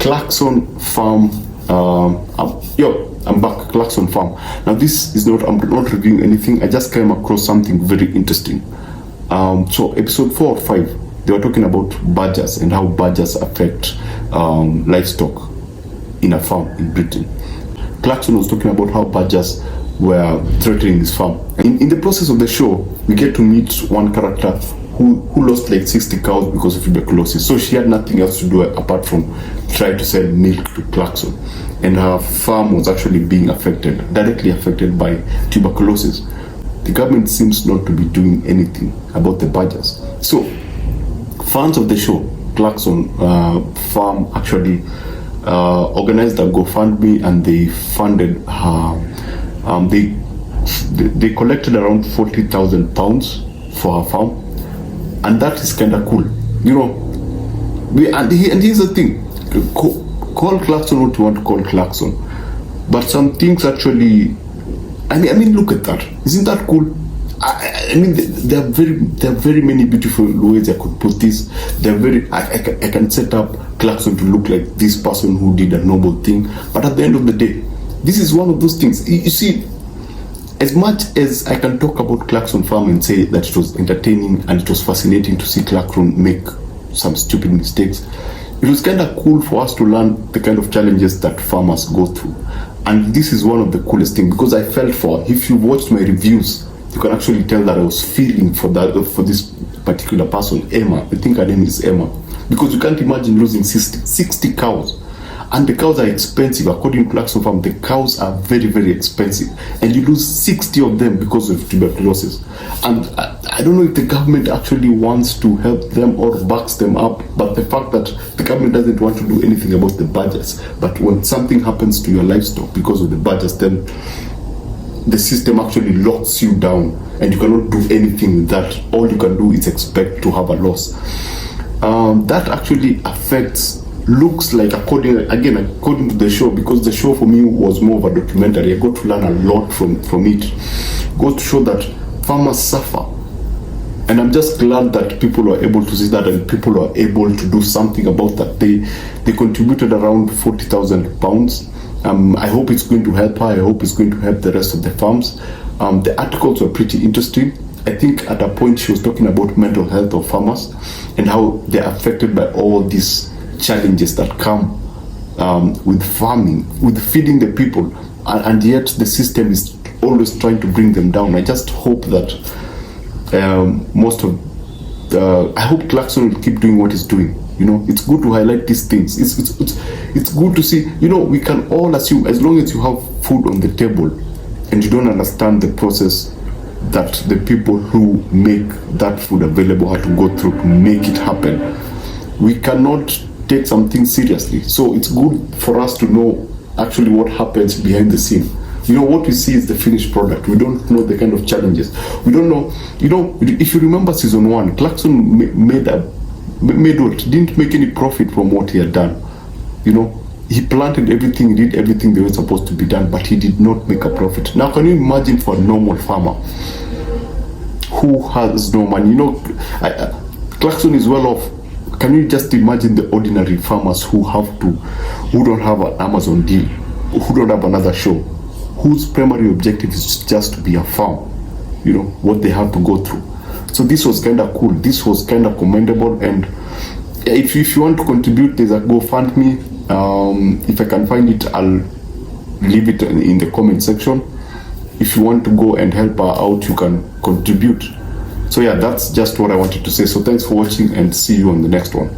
Clarkson Farm. I'm back. Clarkson Farm. Now this is not. I'm not reviewing anything. I just came across something very interesting. So episode 4 or 5, they were talking about badgers and how badgers affect livestock in a farm in Britain. Clarkson was talking about how badgers were threatening his farm. In the process of the show, we get to meet one character who lost like 60 cows because of tuberculosis. So she had nothing else to do apart from try to sell milk to Clarkson. And her farm was actually being directly affected by tuberculosis. The government seems not to be doing anything about the badgers. So, fans of the show, Clarkson Farm actually organized a GoFundMe, and they funded her. They collected around £40,000 for her farm, and that is kind of cool, you know. And here's the thing: call Clarkson what you want to call Clarkson, but some things actually. I mean, look at that! Isn't that cool? I mean, there are very many beautiful ways I could put this. I can set up Clarkson to look like this person who did a noble thing, but at the end of the day, this is one of those things. You see, as much as I can talk about Clarkson Farm and say that it was entertaining and it was fascinating to see Clarkson make some stupid mistakes, it was kind of cool for us to learn the kind of challenges that farmers go through. And this is one of the coolest things, because I felt if you watched my reviews, you can actually tell that I was feeling for this particular person, Emma. I think her name is Emma. Because you can't imagine losing 60 cows. And the cows are expensive. According to Clarkson Farm, the cows are very, very expensive. And you lose 60 of them because of tuberculosis. And I don't know if the government actually wants to help them or backs them up, but the fact that the government doesn't want to do anything about the badgers, but when something happens to your livestock because of the badgers, then the system actually locks you down and you cannot do anything with that. All you can do is expect to have a loss. That actually looks like, according to the show, because the show for me was more of a documentary, I got to learn a lot from it. Got to show that farmers suffer, and I'm just glad that people are able to see that and people are able to do something about that. They contributed around £40,000. I hope it's going to help her. I hope it's going to help the rest of the farms. The articles were pretty interesting. I think at a point she was talking about mental health of farmers and how they're affected by all these challenges that come with farming, with feeding the people, and yet the system is always trying to bring them down. I just hope that I hope Clarkson will keep doing what he's doing. You know, it's good to highlight these things. It's good to see. You know, we can all assume, as long as you have food on the table and you don't understand the process that the people who make that food available have to go through to make it happen, we cannot take something seriously. So it's good for us to know actually what happens behind the scene. You know, what we see is the finished product. We don't know the kind of challenges. We don't know. You know, if you remember season 1, Clarkson didn't make any profit from what he had done. You know, he planted everything, he did everything that was supposed to be done, but he did not make a profit. Now, can you imagine for a normal farmer who has no money? You know, Clarkson is well off. Can you just imagine the ordinary farmers who don't have an Amazon deal, who don't have another show, whose primary objective is just to be a farm? You know, what they have to go through. So this was kind of cool. This was kind of commendable. And if you want to contribute, there's a GoFundMe. If I can find it, I'll leave it in the comment section. If you want to go and help her out, you can contribute. So yeah, that's just what I wanted to say. So thanks for watching, and see you on the next one.